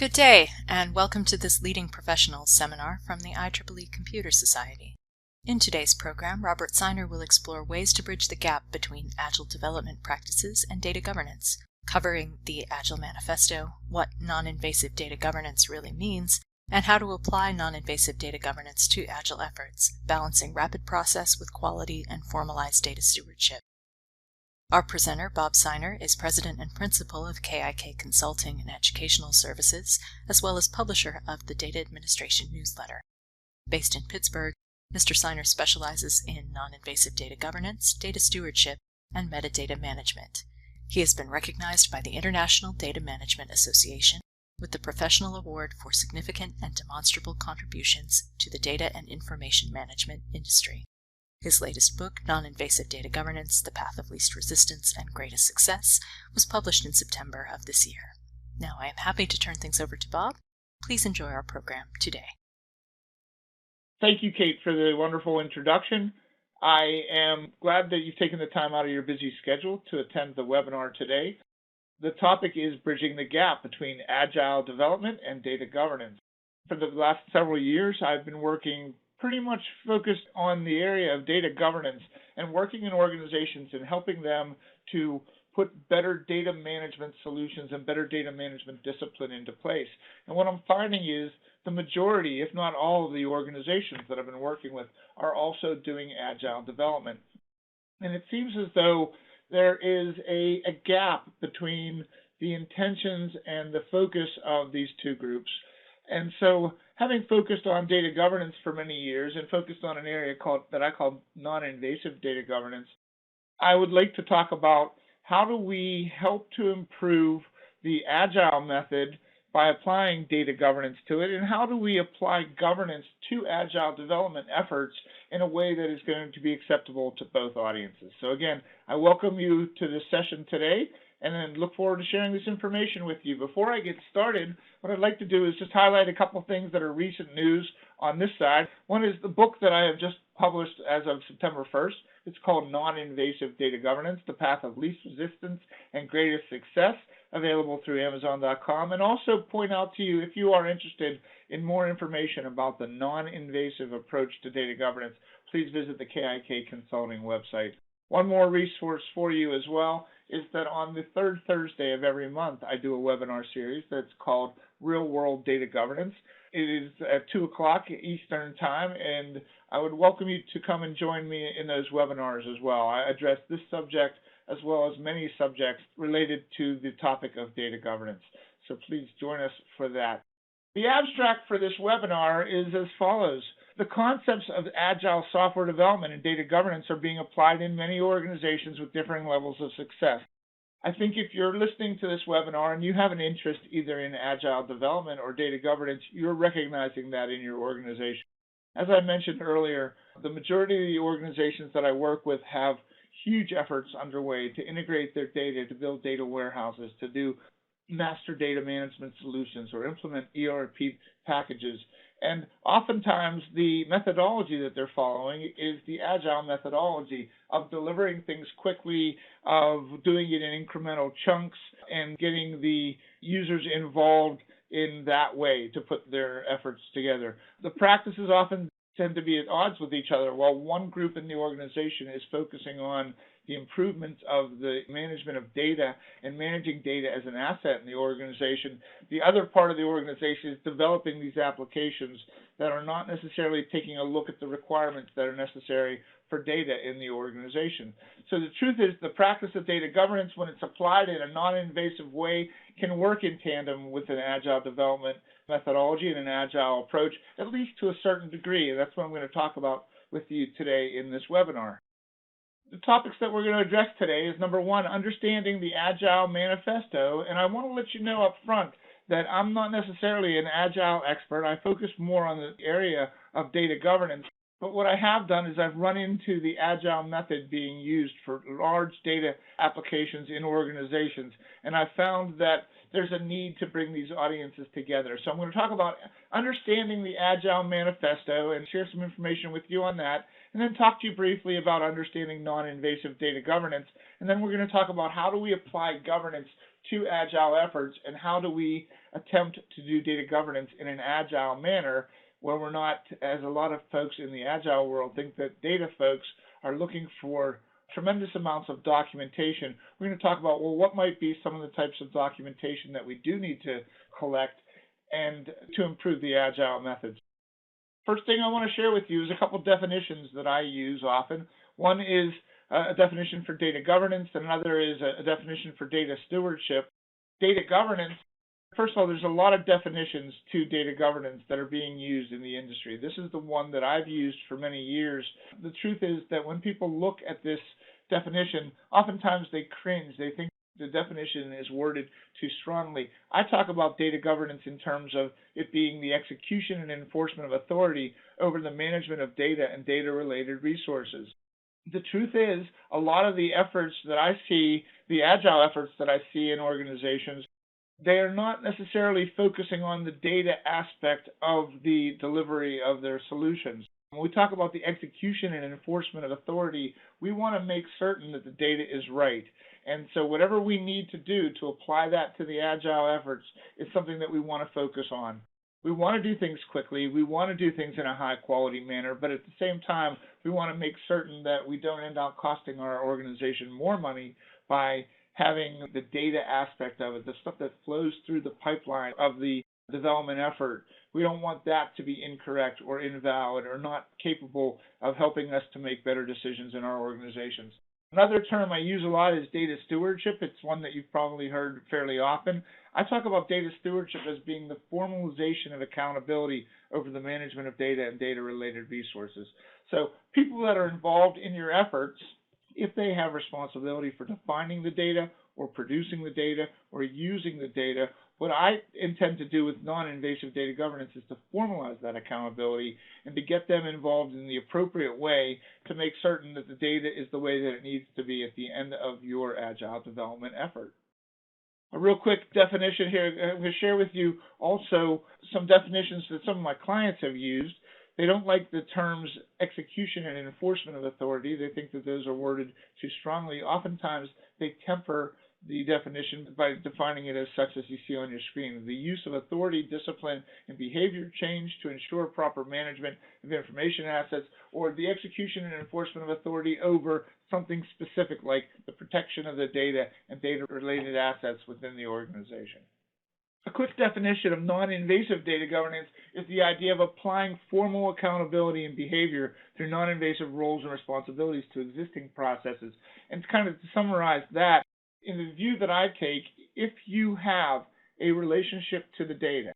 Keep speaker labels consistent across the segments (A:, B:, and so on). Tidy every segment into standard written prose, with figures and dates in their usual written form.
A: Good day, and welcome to this Leading Professionals seminar from the IEEE Computer Society. In today's program, Robert Seiner will explore ways to bridge the gap between Agile development practices and data governance, covering the Agile Manifesto, what non-invasive data governance really means, and how to apply non-invasive data governance to Agile efforts, balancing rapid process with quality and formalized data stewardship. Our presenter, Bob Seiner, is President and Principal of KIK Consulting and Educational Services, as well as publisher of the Data Administration newsletter. Based in Pittsburgh, Mr. Seiner specializes in non-invasive data governance, data stewardship, and metadata management. He has been recognized by the International Data Management Association with the Professional Award for Significant and Demonstrable Contributions to the Data and Information Management Industry. His latest book, Non-Invasive Data Governance, The Path of Least Resistance and Greatest Success, was published in September of this year. Now I am happy to turn things over to Bob. Please enjoy our program today.
B: Thank you, Kate, for the wonderful introduction. I am glad that you've taken the time out of your busy schedule to attend the webinar today. The topic is bridging the gap between Agile development and data governance. For the last several years, I've been working pretty much focused on the area of data governance and working in organizations and helping them to put better data management solutions and better data management discipline into place. And what I'm finding is the majority, if not all, of the organizations that I've been working with are also doing Agile development. And it seems as though there is a gap between the intentions and the focus of these two groups. And so having focused on data governance for many years and focused on an area that I call non-invasive data governance, I would like to talk about how do we help to improve the Agile method by applying data governance to it, and how do we apply governance to Agile development efforts in a way that is going to be acceptable to both audiences. So again, I welcome you to this session today, and then look forward to sharing this information with you. Before I get started, what I'd like to do is just highlight a couple of things that are recent news on this side. One is the book that I have just published as of September 1st. It's called Non-Invasive Data Governance, The Path of Least Resistance and Greatest Success, available through Amazon.com. And also point out to you, if you are interested in more information about the non-invasive approach to data governance, please visit the KIK Consulting website. One more resource for you as well is that on the third Thursday of every month, I do a webinar series that's called Real World Data Governance. It is at 2 o'clock Eastern Time, and I would welcome you to come and join me in those webinars as well. I address this subject as well as many subjects related to the topic of data governance. So please join us for that. The abstract for this webinar is as follows. The concepts of Agile software development and data governance are being applied in many organizations with differing levels of success. I think if you're listening to this webinar and you have an interest either in Agile development or data governance, you're recognizing that in your organization. As I mentioned earlier, the majority of the organizations that I work with have huge efforts underway to integrate their data, to build data warehouses, to do master data management solutions or implement ERP packages. And oftentimes the methodology that they're following is the Agile methodology of delivering things quickly, of doing it in incremental chunks, and getting the users involved in that way to put their efforts together. The practices often tend to be at odds with each other. While one group in the organization is focusing on the improvements of the management of data and managing data as an asset in the organization, the other part of the organization is developing these applications that are not necessarily taking a look at the requirements that are necessary for data in the organization. So the truth is the practice of data governance, when it's applied in a non-invasive way, can work in tandem with an Agile development methodology and an Agile approach, at least to a certain degree. And that's what I'm going to talk about with you today in this webinar. The topics that we're going to address today is, number one, understanding the Agile Manifesto. And I want to let you know up front that I'm not necessarily an Agile expert. I focus more on the area of data governance. But what I have done is I've run into the Agile method being used for large data applications in organizations. And I found that there's a need to bring these audiences together. So I'm going to talk about understanding the Agile Manifesto and share some information with you on that, and then talk to you briefly about understanding non-invasive data governance. And then we're going to talk about how do we apply governance to Agile efforts, and how do we attempt to do data governance in an Agile manner where we're not, as a lot of folks in the Agile world think that data folks are looking for tremendous amounts of documentation. We're going to talk about, well, what might be some of the types of documentation that we do need to collect and to improve the Agile methods. First thing I want to share with you is a couple definitions that I use often. One is a definition for data governance, and another is a definition for data stewardship. Data governance, first of all, there's a lot of definitions to data governance that are being used in the industry. This is the one that I've used for many years. The truth is that when people look at this definition, oftentimes they cringe. They think the definition is worded too strongly. I talk about data governance in terms of it being the execution and enforcement of authority over the management of data and data-related resources. The truth is, a lot of the efforts that I see, the Agile efforts that I see in organizations, they are not necessarily focusing on the data aspect of the delivery of their solutions. When we talk about the execution and enforcement of authority, we want to make certain that the data is right. And so whatever we need to do to apply that to the Agile efforts is something that we want to focus on. We want to do things quickly, we want to do things in a high quality manner, but at the same time, we want to make certain that we don't end up costing our organization more money by having the data aspect of it, the stuff that flows through the pipeline of the development effort. We don't want that to be incorrect or invalid or not capable of helping us to make better decisions in our organizations. Another term I use a lot is data stewardship. It's one that you've probably heard fairly often. I talk about data stewardship as being the formalization of accountability over the management of data and data-related resources. So people that are involved in your efforts, if they have responsibility for defining the data or producing the data or using the data, what I intend to do with non-invasive data governance is to formalize that accountability and to get them involved in the appropriate way to make certain that the data is the way that it needs to be at the end of your Agile development effort. A real quick definition here, I'm going to share with you also some definitions that some of my clients have used. They don't like the terms execution and enforcement of authority. They think that those are worded too strongly. Oftentimes, they temper the definition by defining it as such as you see on your screen. The use of authority, discipline, and behavior change to ensure proper management of information assets, or the execution and enforcement of authority over something specific like the protection of the data and data-related assets within the organization. A quick definition of non-invasive data governance is the idea of applying formal accountability and behavior through non-invasive roles and responsibilities to existing processes. And kind of to summarize that, in the view that I take, if you have a relationship to the data,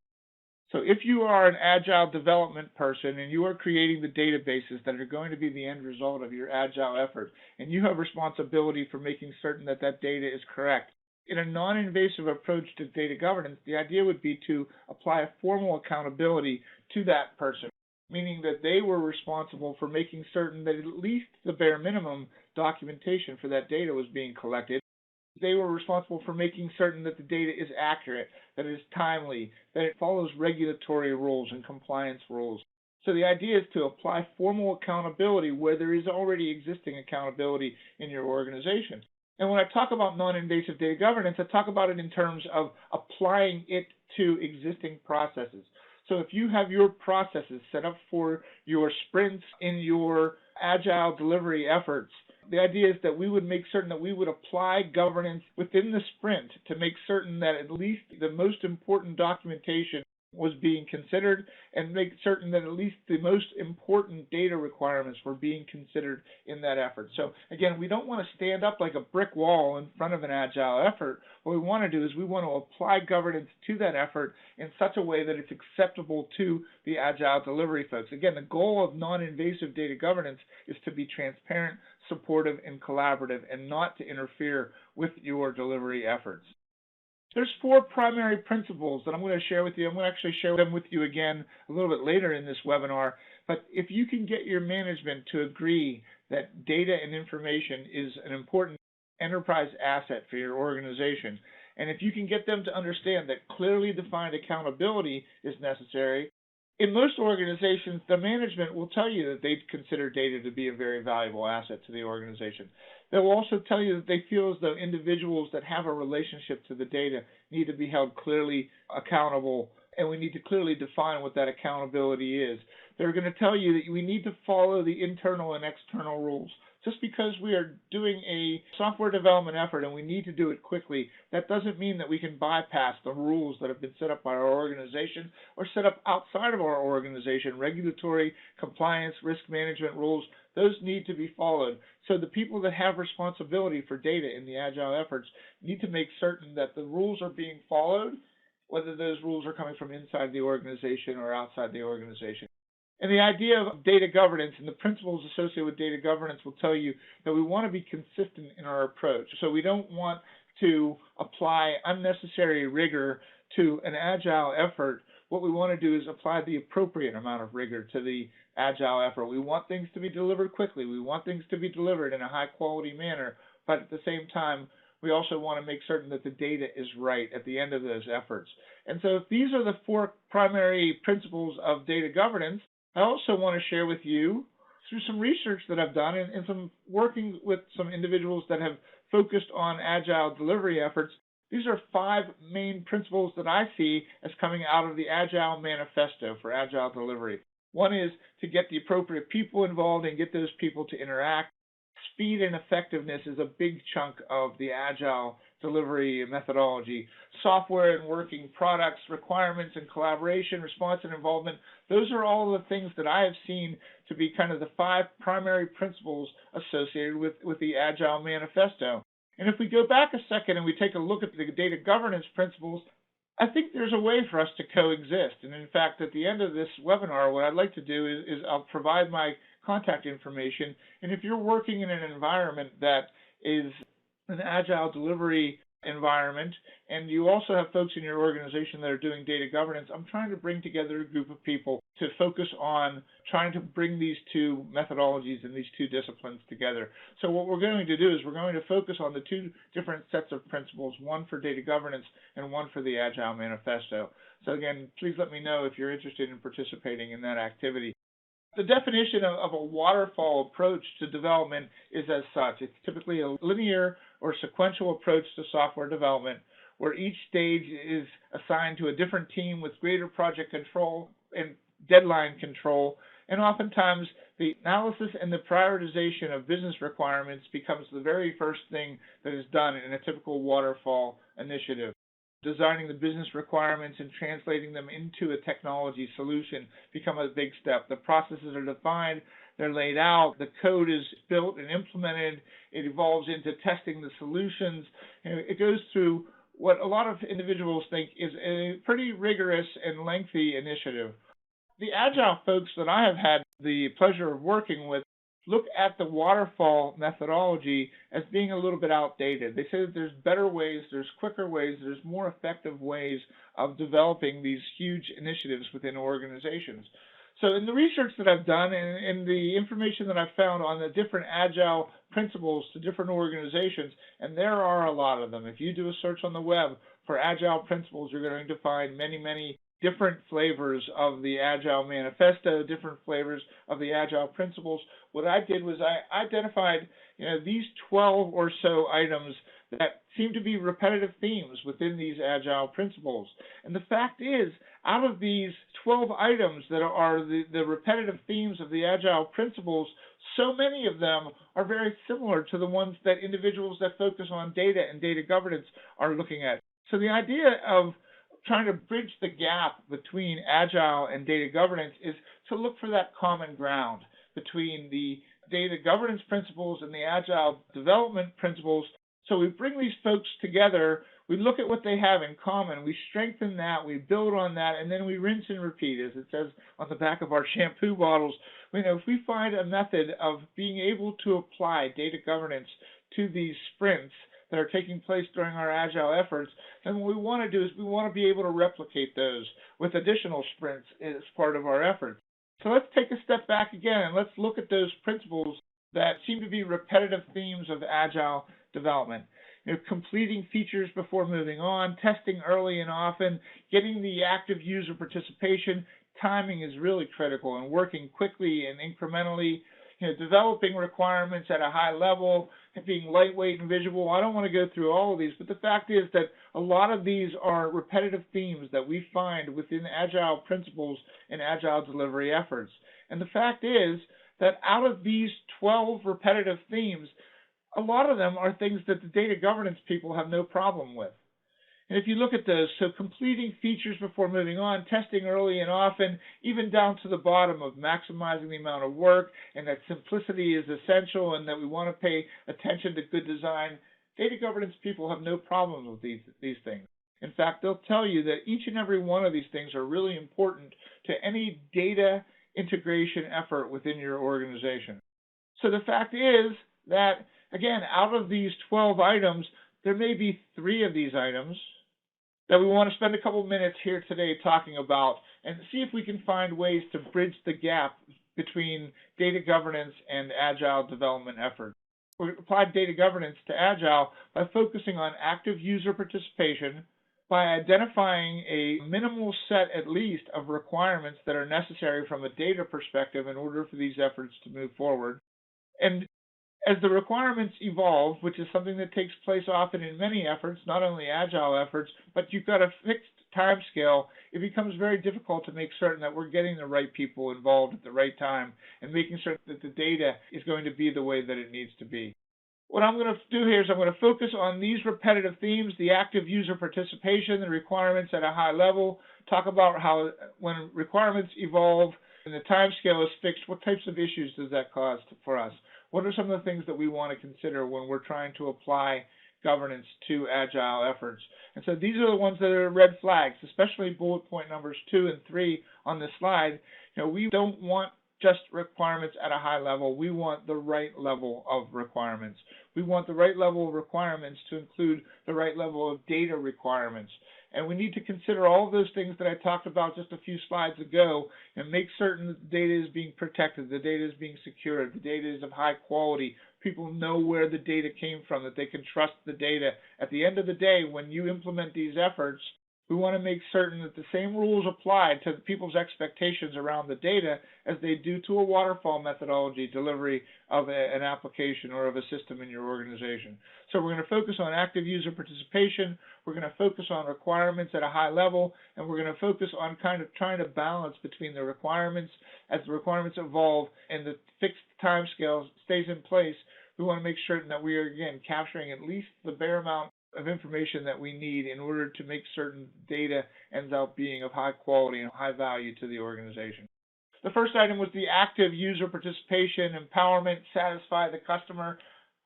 B: so if you are an Agile development person and you are creating the databases that are going to be the end result of your Agile effort, and you have responsibility for making certain that that data is correct, in a non-invasive approach to data governance, the idea would be to apply a formal accountability to that person, meaning that they were responsible for making certain that at least the bare minimum documentation for that data was being collected. They were responsible for making certain that the data is accurate, that it is timely, that it follows regulatory rules and compliance rules. So the idea is to apply formal accountability where there is already existing accountability in your organization. And when I talk about non-invasive data governance, I talk about it in terms of applying it to existing processes. So if you have your processes set up for your sprints in your Agile delivery efforts, the idea is that we would make certain that we would apply governance within the sprint to make certain that at least the most important documentation was being considered and make certain that at least the most important data requirements were being considered in that effort. So again, we don't want to stand up like a brick wall in front of an Agile effort. What we want to do is we want to apply governance to that effort in such a way that it's acceptable to the Agile delivery folks. Again, the goal of non-invasive data governance is to be transparent, supportive, and collaborative, and not to interfere with your delivery efforts. There's 4 primary principles that I'm going to share with you. I'm going to actually share them with you again a little bit later in this webinar. But if you can get your management to agree that data and information is an important enterprise asset for your organization, and if you can get them to understand that clearly defined accountability is necessary, In most organizations, the management will tell you that they consider data to be a very valuable asset to the organization. They will also tell you that they feel as though individuals that have a relationship to the data need to be held clearly accountable, and we need to clearly define what that accountability is. They're going to tell you that we need to follow the internal and external rules. Just because we are doing a software development effort and we need to do it quickly, that doesn't mean that we can bypass the rules that have been set up by our organization or set up outside of our organization. Regulatory, compliance, risk management rules, those need to be followed. So the people that have responsibility for data in the Agile efforts need to make certain that the rules are being followed, whether those rules are coming from inside the organization or outside the organization. And the idea of data governance and the principles associated with data governance will tell you that we want to be consistent in our approach. So we don't want to apply unnecessary rigor to an Agile effort. What we want to do is apply the appropriate amount of rigor to the Agile effort. We want things to be delivered quickly. We want things to be delivered in a high-quality manner. But at the same time, we also want to make certain that the data is right at the end of those efforts. And so if these are the four primary principles of data governance, I also want to share with you, through some research that I've done and some working with some individuals that have focused on Agile delivery efforts, these are 5 main principles that I see as coming out of the Agile Manifesto for Agile delivery. One is to get the appropriate people involved and get those people to interact. Speed and effectiveness is a big chunk of the Agile delivery methodology. Software and working products, requirements and collaboration, response and involvement, those are all the things that I have seen to be kind of the 5 primary principles associated with the Agile Manifesto. And if we go back a second and we take a look at the data governance principles, I think there's a way for us to coexist. And in fact, at the end of this webinar, what I'd like to do is I'll provide my contact information. And if you're working in an environment that is an Agile delivery environment, and you also have folks in your organization that are doing data governance, I'm trying to bring together a group of people to focus on trying to bring these 2 methodologies and these 2 disciplines together. So what we're going to do is we're going to focus on the 2 different sets of principles, one for data governance and one for the Agile Manifesto. So again, please let me know if you're interested in participating in that activity. The definition of a waterfall approach to development is as such. It's typically a linear or sequential approach to software development where each stage is assigned to a different team with greater project control and deadline control. And oftentimes, the analysis and the prioritization of business requirements becomes the very first thing that is done in a typical waterfall initiative. Designing the business requirements and translating them into a technology solution become a big step. The processes are defined, they're laid out, the code is built and implemented, it evolves into testing the solutions, and it goes through what a lot of individuals think is a pretty rigorous and lengthy initiative. The Agile folks that I have had the pleasure of working with look at the waterfall methodology as being a little bit outdated. They say that there's better ways, there's quicker ways, there's more effective ways of developing these huge initiatives within organizations. So in the research that I've done and the information that I've found on the different Agile principles to different organizations, and there are a lot of them. If you do a search on the web for Agile principles, you're going to find many, many different flavors of the Agile Manifesto, different flavors of the Agile principles. What I did was I identified these 12 or so items that seem to be repetitive themes within these Agile principles. And the fact is, out of these 12 items that are the repetitive themes of the Agile principles, so many of them are very similar to the ones that individuals that focus on data and data governance are looking at. So the idea of trying to bridge the gap between Agile and data governance is to look for that common ground between the data governance principles and the Agile development principles. So we bring these folks together, we look at what they have in common, we strengthen that, we build on that, and then we rinse and repeat, as it says on the back of our shampoo bottles. If we find a method of being able to apply data governance to these sprints that are taking place during our Agile efforts, then what we want to do is we want to be able to replicate those with additional sprints as part of our efforts. So let's take a step back again and let's look at those principles that seem to be repetitive themes of Agile development. completing features before moving on, testing early and often, getting the active user participation. Timing is really critical, and working quickly and incrementally, developing requirements at a high level, and being lightweight and visual. I don't want to go through all of these, but the fact is that a lot of these are repetitive themes that we find within Agile principles and Agile delivery efforts. And the fact is that out of these 12 repetitive themes, a lot of them are things that the data governance people have no problem with. And if you look at those, so completing features before moving on, testing early and often, even down to the bottom of maximizing the amount of work, and that simplicity is essential, and that we want to pay attention to good design, data governance people have no problems with these things. In fact, they'll tell you that each and every one of these things are really important to any data integration effort within your organization. So the fact is that, again, out of these 12 items, there may be 3 of these items that we want to spend a couple minutes here today talking about and see if we can find ways to bridge the gap between data governance and Agile development efforts. We applied data governance to Agile by focusing on active user participation, by identifying a minimal set, at least, of requirements that are necessary from a data perspective in order for these efforts to move forward. And as the requirements evolve, which is something that takes place often in many efforts, not only Agile efforts, but you've got a fixed time scale, it becomes very difficult to make certain that we're getting the right people involved at the right time and making certain that the data is going to be the way that it needs to be. What I'm going to do here is I'm going to focus on these repetitive themes, the active user participation, the requirements at a high level, talk about how when requirements evolve and the time scale is fixed, what types of issues does that cause for us? What are some of the things that we want to consider when we're trying to apply governance to Agile efforts? And so these are the ones that are red flags, especially bullet point numbers 2 and 3 on this slide. We don't want just requirements at a high level. We want the right level of requirements. We want the right level of requirements to include the right level of data requirements. And we need to consider all of those things that I talked about just a few slides ago and make certain that the data is being protected, the data is being secured, the data is of high quality, people know where the data came from, that they can trust the data. At the end of the day, when you implement these efforts, we want to make certain that the same rules apply to people's expectations around the data as they do to a waterfall methodology delivery of an application or of a system in your organization. So we're going to focus on active user participation, we're going to focus on requirements at a high level, and we're going to focus on kind of trying to balance between the requirements as the requirements evolve and the fixed time scale stays in place. We want to make certain that we are, again, capturing at least the bare amount of information that we need in order to make certain data ends up being of high quality and high value to the organization. The first item was the active user participation, empowerment, satisfy the customer.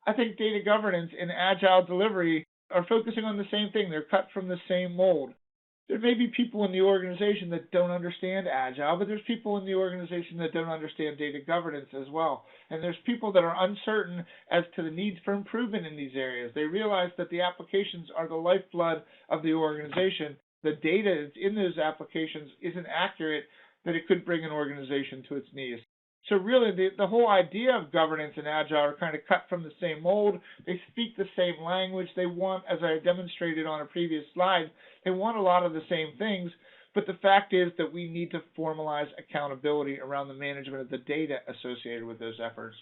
B: I think data governance and Agile delivery are focusing on the same thing. They're cut from the same mold. There may be people in the organization that don't understand Agile, but there's people in the organization that don't understand data governance as well. And there's people that are uncertain as to the needs for improvement in these areas. They realize that the applications are the lifeblood of the organization. The data that's in those applications isn't accurate, that it could bring an organization to its knees. So really, the whole idea of governance and Agile are kind of cut from the same mold. They speak the same language. They want, as I demonstrated on a previous slide, they want a lot of the same things. But the fact is that we need to formalize accountability around the management of the data associated with those efforts.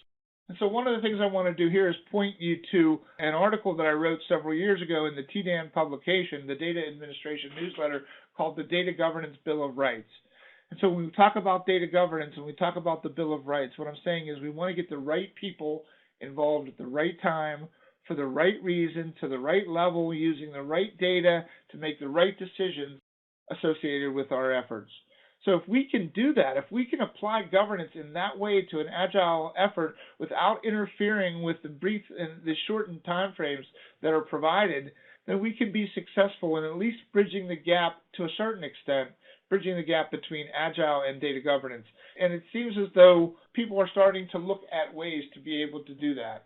B: And so one of the things I want to do here is point you to an article that I wrote several years ago in the TDAN publication, the Data Administration newsletter, called the Data Governance Bill of Rights. And so when we talk about data governance and we talk about the Bill of Rights, what I'm saying is we want to get the right people involved at the right time, for the right reason, to the right level, using the right data to make the right decisions associated with our efforts. So if we can do that, if we can apply governance in that way to an Agile effort without interfering with the brief and the shortened time frames that are provided, then we can be successful in at least bridging the gap to a certain extent, bridging the gap between Agile and data governance. And it seems as though people are starting to look at ways to be able to do that.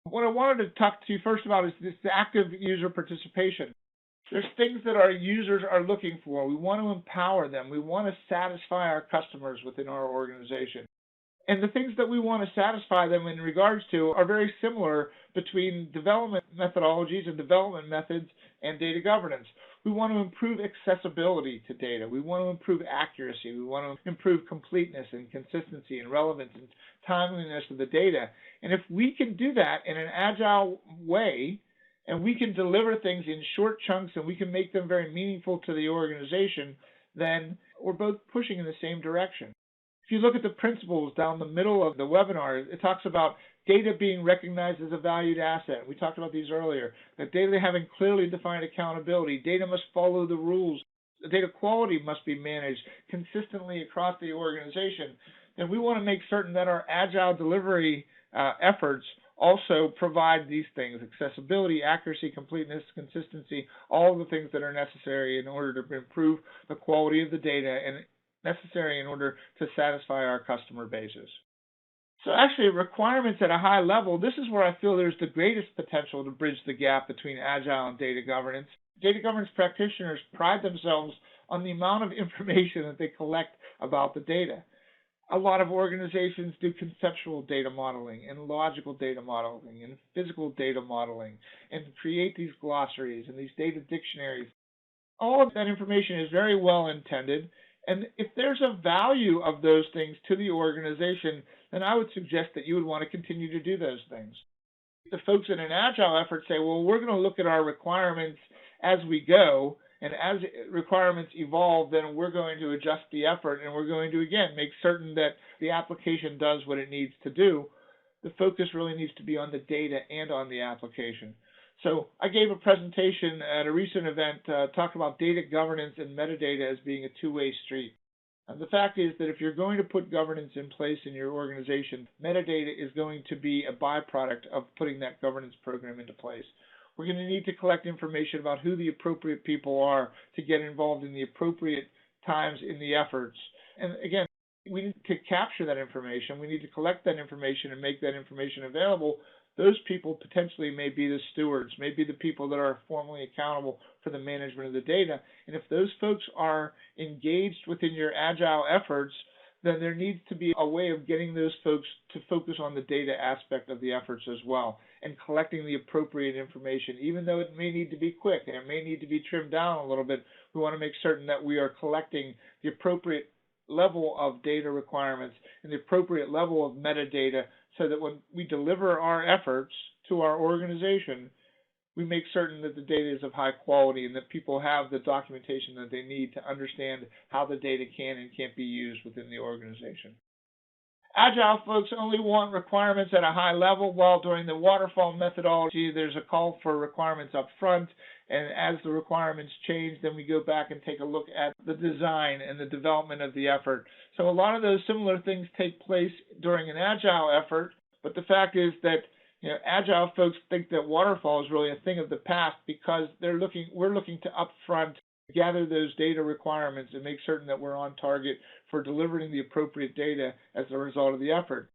B: What I wanted to talk to you first about is this active user participation. There's things that our users are looking for. We want to empower them. We want to satisfy our customers within our organization. And the things that we want to satisfy them in regards to are very similar between development methodologies and development methods and data governance. We want to improve accessibility to data. We want to improve accuracy. We want to improve completeness and consistency and relevance and timeliness of the data. And if we can do that in an agile way, and we can deliver things in short chunks and we can make them very meaningful to the organization, then we're both pushing in the same direction. If you look at the principles down the middle of the webinar, it talks about data being recognized as a valued asset. We talked about these earlier. That data having clearly defined accountability. Data must follow the rules. The data quality must be managed consistently across the organization. And we want to make certain that our agile delivery efforts also provide these things: accessibility, accuracy, completeness, consistency, all of the things that are necessary in order to improve the quality of the data and necessary in order to satisfy our customer bases. So actually, requirements at a high level, this is where I feel there's the greatest potential to bridge the gap between Agile and data governance. Data governance practitioners pride themselves on the amount of information that they collect about the data. A lot of organizations do conceptual data modeling and logical data modeling and physical data modeling and create these glossaries and these data dictionaries. All of that information is very well intended. And if there's a value of those things to the organization, then I would suggest that you would want to continue to do those things. The folks in an agile effort say, well, we're going to look at our requirements as we go, and as requirements evolve, then we're going to adjust the effort, and we're going to, again, make certain that the application does what it needs to do. The focus really needs to be on the data and on the application. So I gave a presentation at a recent event talking about data governance and metadata as being a two-way street. And the fact is that if you're going to put governance in place in your organization, metadata is going to be a byproduct of putting that governance program into place. We're going to need to collect information about who the appropriate people are to get involved in the appropriate times in the efforts. And again, we need to capture that information. We need to collect that information and make that information available. Those people potentially may be the stewards, may be the people that are formally accountable for the management of the data. And if those folks are engaged within your agile efforts, then there needs to be a way of getting those folks to focus on the data aspect of the efforts as well and collecting the appropriate information. Even though it may need to be quick and it may need to be trimmed down a little bit, we want to make certain that we are collecting the appropriate level of data requirements and the appropriate level of metadata so that when we deliver our efforts to our organization, we make certain that the data is of high quality and that people have the documentation that they need to understand how the data can and can't be used within the organization. Agile folks only want requirements at a high level, while during the Waterfall methodology, there's a call for requirements up front, and as the requirements change, then we go back and take a look at the design and the development of the effort. So a lot of those similar things take place during an Agile effort, but the fact is that Agile folks think that Waterfall is really a thing of the past because we're looking to upfront gather those data requirements and make certain that we're on target for delivering the appropriate data as a result of the effort.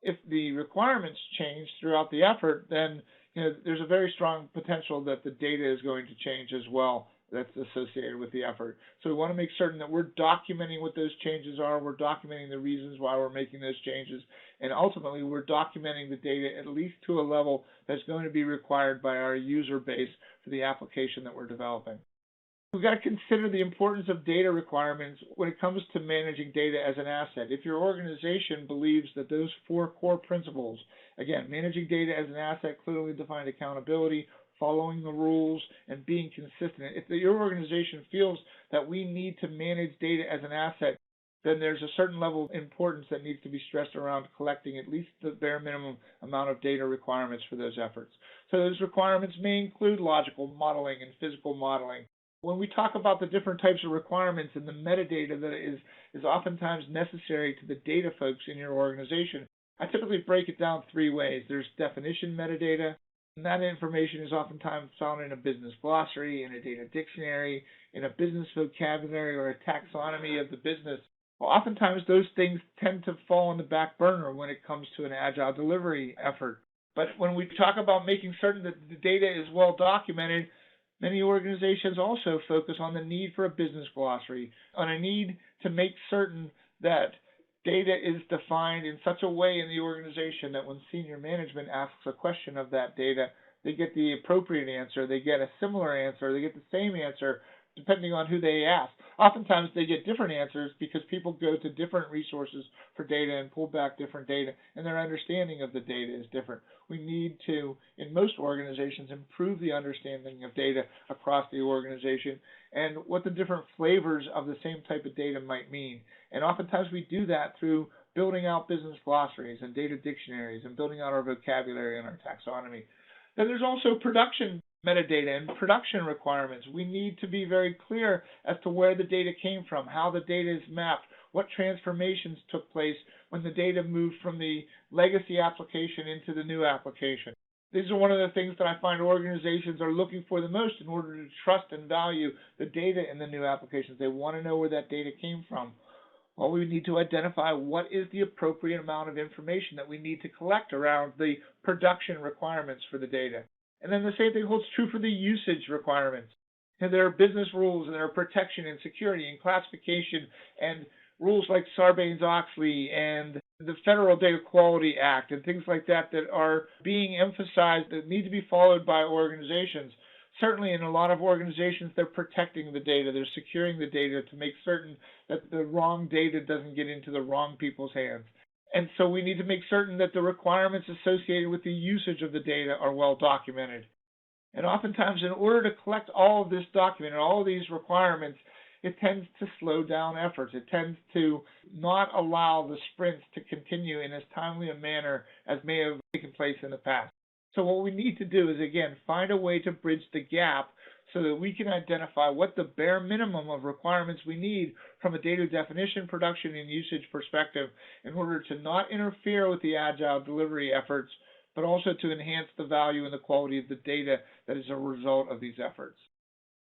B: If the requirements change throughout the effort, then there's a very strong potential that the data is going to change as well that's associated with the effort. So we want to make certain that we're documenting what those changes are, we're documenting the reasons why we're making those changes, and ultimately we're documenting the data at least to a level that's going to be required by our user base for the application that we're developing. We've got to consider the importance of data requirements when it comes to managing data as an asset. If your organization believes that those four core principles, again, managing data as an asset, clearly defined accountability, following the rules, and being consistent, if your organization feels that we need to manage data as an asset, then there's a certain level of importance that needs to be stressed around collecting at least the bare minimum amount of data requirements for those efforts. So those requirements may include logical modeling and physical modeling. When we talk about the different types of requirements and the metadata that is oftentimes necessary to the data folks in your organization, I typically break it down three ways. There's definition metadata, and that information is oftentimes found in a business glossary, in a data dictionary, in a business vocabulary, or a taxonomy of the business. Well, oftentimes those things tend to fall on the back burner when it comes to an agile delivery effort. But when we talk about making certain that the data is well documented, many organizations also focus on the need for a business glossary, on a need to make certain that Data is defined in such a way in the organization that when senior management asks a question of that data, they get the appropriate answer, they get a similar answer, they get the same answer depending on who they ask. Oftentimes they get different answers because people go to different resources for data and pull back different data, and their understanding of the data is different. We need to, in most organizations, improve the understanding of data across the organization and what the different flavors of the same type of data might mean. And oftentimes we do that through building out business glossaries and data dictionaries and building out our vocabulary and our taxonomy. Then there's also production metadata and production requirements. We need to be very clear as to where the data came from, how the data is mapped, what transformations took place when the data moved from the legacy application into the new application. These are one of the things that I find organizations are looking for the most in order to trust and value the data in the new applications. They want to know where that data came from. Well, we need to identify what is the appropriate amount of information that we need to collect around the production requirements for the data. And then the same thing holds true for the usage requirements. And there are business rules, and there are protection and security and classification and rules like Sarbanes-Oxley and the Federal Data Quality Act and things like that that are being emphasized that need to be followed by organizations. Certainly in a lot of organizations, they're protecting the data. They're securing the data to make certain that the wrong data doesn't get into the wrong people's hands. And so we need to make certain that the requirements associated with the usage of the data are well documented. And oftentimes, in order to collect all of this document and all of these requirements, it tends to slow down efforts. It tends to not allow the sprints to continue in as timely a manner as may have taken place in the past. So what we need to do is, again, find a way to bridge the gap so that we can identify what the bare minimum of requirements we need from a data definition, production, and usage perspective in order to not interfere with the Agile delivery efforts, but also to enhance the value and the quality of the data that is a result of these efforts.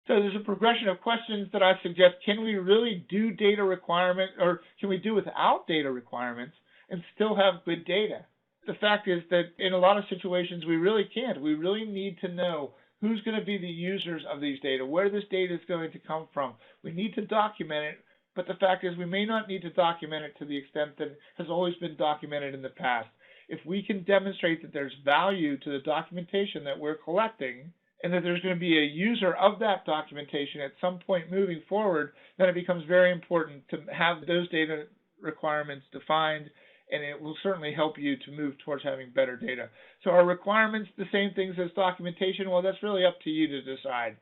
B: So there's a progression of questions that I suggest. Can we really do data requirement, or can we do without data requirements and still have good data? The fact is that in a lot of situations we really can't. We really need to know who's going to be the users of these data, where this data is going to come from. We need to document it, but the fact is we may not need to document it to the extent that has always been documented in the past. If we can demonstrate that there's value to the documentation that we're collecting and that there's going to be a user of that documentation at some point moving forward, then it becomes very important to have those data requirements defined, and it will certainly help you to move towards having better data. So are requirements the same things as documentation? Well, that's really up to you to decide.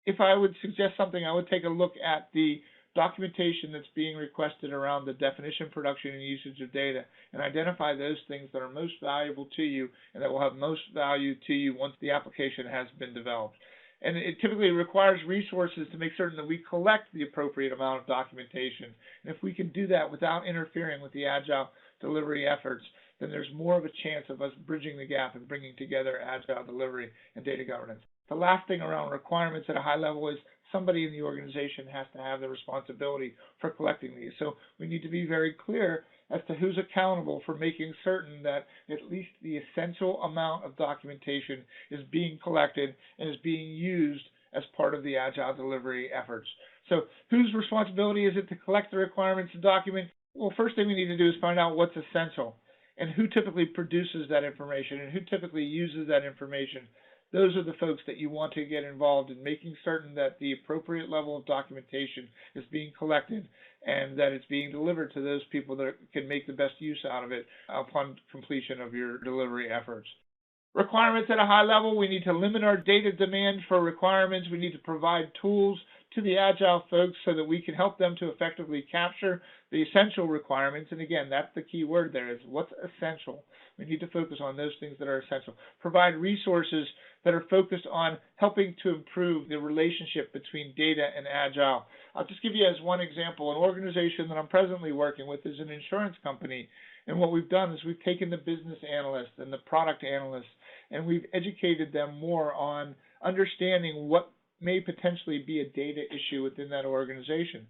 B: If I would suggest something, I would take a look at the documentation that's being requested around the definition, production, and usage of data, and identify those things that are most valuable to you and that will have most value to you once the application has been developed. And it typically requires resources to make certain that we collect the appropriate amount of documentation. And if we can do that without interfering with the Agile delivery efforts, then there's more of a chance of us bridging the gap and bringing together Agile delivery and data governance. The last thing around requirements at a high level is somebody in the organization has to have the responsibility for collecting these. So we need to be very clear as to who's accountable for making certain that at least the essential amount of documentation is being collected and is being used as part of the Agile delivery efforts. So whose responsibility is it to collect the requirements and document? Well, first thing we need to do is find out what's essential and who typically produces that information and who typically uses that information. Those are the folks that you want to get involved in making certain that the appropriate level of documentation is being collected and that it's being delivered to those people that can make the best use out of it upon completion of your delivery efforts. Requirements at a high level, we need to limit our data demand for requirements. We need to provide tools to the Agile folks so that we can help them to effectively capture the essential requirements. And again, that's the key word there, is what's essential. We need to focus on those things that are essential. Provide resources that are focused on helping to improve the relationship between data and Agile. I'll just give you as one example. An organization that I'm presently working with is an insurance company. And what we've done is we've taken the business analysts and the product analysts and we've educated them more on understanding what may potentially be a data issue within that organization.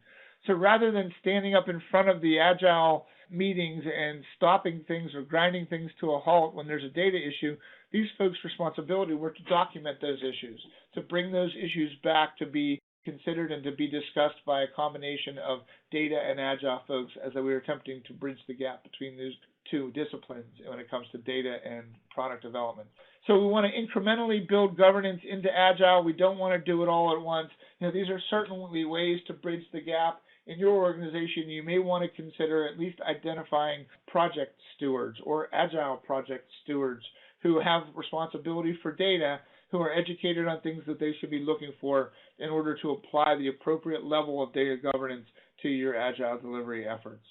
B: So rather than standing up in front of the Agile meetings and stopping things or grinding things to a halt when there's a data issue, these folks' responsibility were to document those issues, to bring those issues back to be considered and to be discussed by a combination of data and Agile folks as we were attempting to bridge the gap between those two disciplines when it comes to data and product development. So we want to incrementally build governance into Agile. We don't want to do it all at once. These are certainly ways to bridge the gap. In your organization, you may want to consider at least identifying project stewards or Agile project stewards who have responsibility for data, who are educated on things that they should be looking for in order to apply the appropriate level of data governance to your Agile delivery efforts.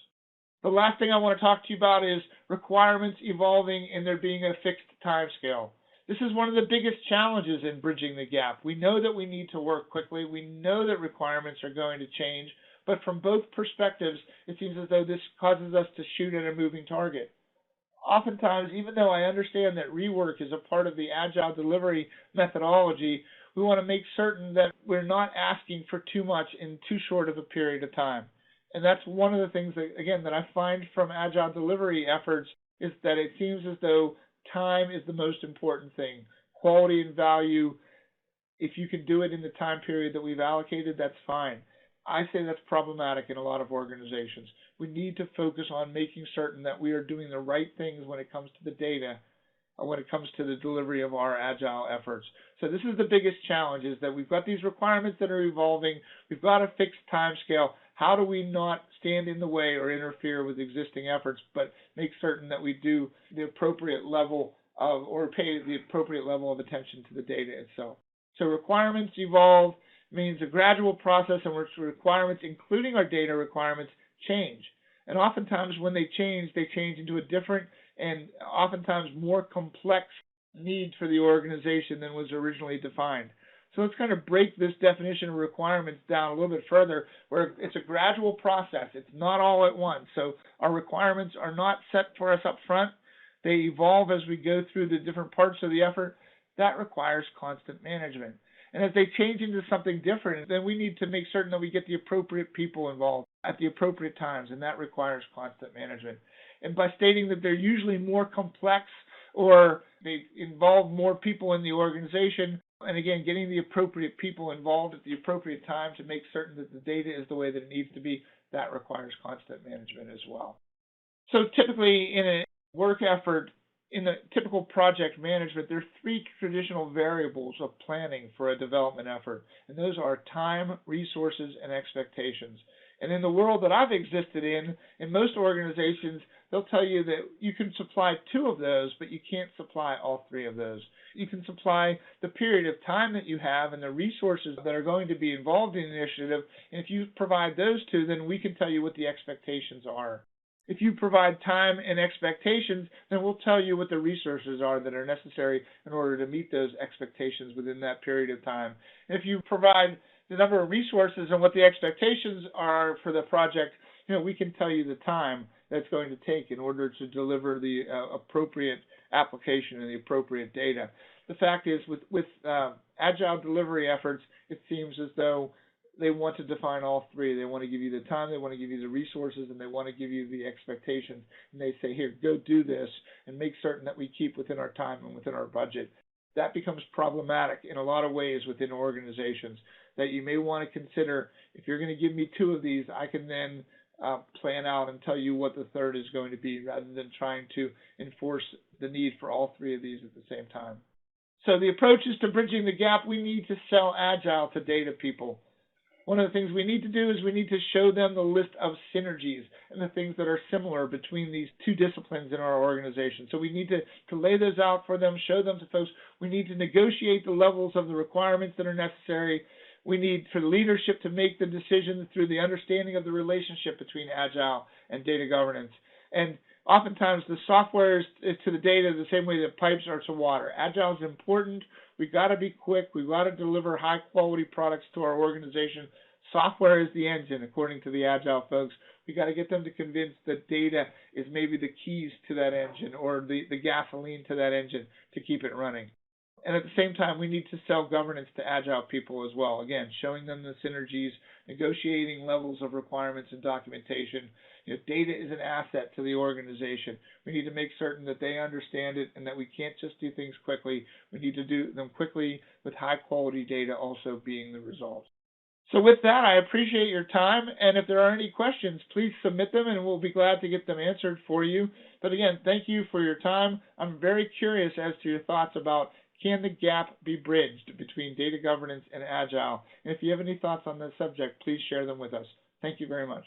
B: The last thing I want to talk to you about is requirements evolving and there being a fixed time scale. This is one of the biggest challenges in bridging the gap. We know that we need to work quickly. We know that requirements are going to change, but from both perspectives, it seems as though this causes us to shoot at a moving target. Oftentimes, even though I understand that rework is a part of the Agile delivery methodology, we want to make certain that we're not asking for too much in too short of a period of time. And that's one of the things that, again, that I find from Agile delivery efforts is that it seems as though time is the most important thing. Quality and value, if you can do it in the time period that we've allocated, that's fine. I say that's problematic in a lot of organizations. We need to focus on making certain that we are doing the right things when it comes to the data, when it comes to the delivery of our Agile efforts. So this is the biggest challenge, is that we've got these requirements that are evolving. We've got a fixed time scale. How do we not stand in the way or interfere with existing efforts, but make certain that we do the appropriate level of, or pay the appropriate level of attention to the data itself? So requirements evolve means a gradual process in which requirements, including our data requirements, change. And oftentimes when they change into a different and oftentimes more complex need for the organization than was originally defined. So let's kind of break this definition of requirements down a little bit further, where it's a gradual process. It's not all at once. So our requirements are not set for us up front. They evolve as we go through the different parts of the effort. That requires constant management. And as they change into something different, then we need to make certain that we get the appropriate people involved at the appropriate times, and that requires constant management. And by stating that they're usually more complex or they involve more people in the organization, and again, getting the appropriate people involved at the appropriate time to make certain that the data is the way that it needs to be, that requires constant management as well. So typically in a work effort, in the typical project management, there are three traditional variables of planning for a development effort, and those are time, resources, and expectations. And in the world that I've existed in most organizations, they'll tell you that you can supply two of those, but you can't supply all three of those. You can supply the period of time that you have and the resources that are going to be involved in the initiative, and if you provide those two, then we can tell you what the expectations are. If you provide time and expectations, then we'll tell you what the resources are that are necessary in order to meet those expectations within that period of time. And if you provide the number of resources and what the expectations are for the project, we can tell you the time that's going to take in order to deliver the appropriate application and the appropriate data. The fact is, with Agile delivery efforts, it seems as though they want to define all three. They want to give you the time, they want to give you the resources, and they want to give you the expectations. And they say, here, go do this, and make certain that we keep within our time and within our budget. That becomes problematic in a lot of ways within organizations, that you may want to consider, if you're going to give me two of these, I can then plan out and tell you what the third is going to be, rather than trying to enforce the need for all three of these at the same time. So the approaches to bridging the gap, we need to sell Agile to data people. One of the things we need to do is we need to show them the list of synergies and the things that are similar between these two disciplines in our organization. So we need to lay those out for them, show them to folks. We need to negotiate the levels of the requirements that are necessary. We need for leadership to make the decision through the understanding of the relationship between Agile and data governance. And oftentimes the software is to the data the same way that pipes are to water. Agile is important. We've got to be quick. We've got to deliver high-quality products to our organization. Software is the engine, according to the Agile folks. We've got to get them to convince that data is maybe the keys to that engine, or the gasoline to that engine to keep it running. And at the same time, we need to sell governance to Agile people as well. Again, showing them the synergies, negotiating levels of requirements and documentation. Data is an asset to the organization. We need to make certain that they understand it and that we can't just do things quickly. We need to do them quickly with high-quality data also being the result. So with that, I appreciate your time, and if there are any questions, please submit them and we'll be glad to get them answered for you. But again, thank you for your time. I'm very curious as to your thoughts about, can the gap be bridged between data governance and Agile? And if you have any thoughts on this subject, please share them with us. Thank you very much.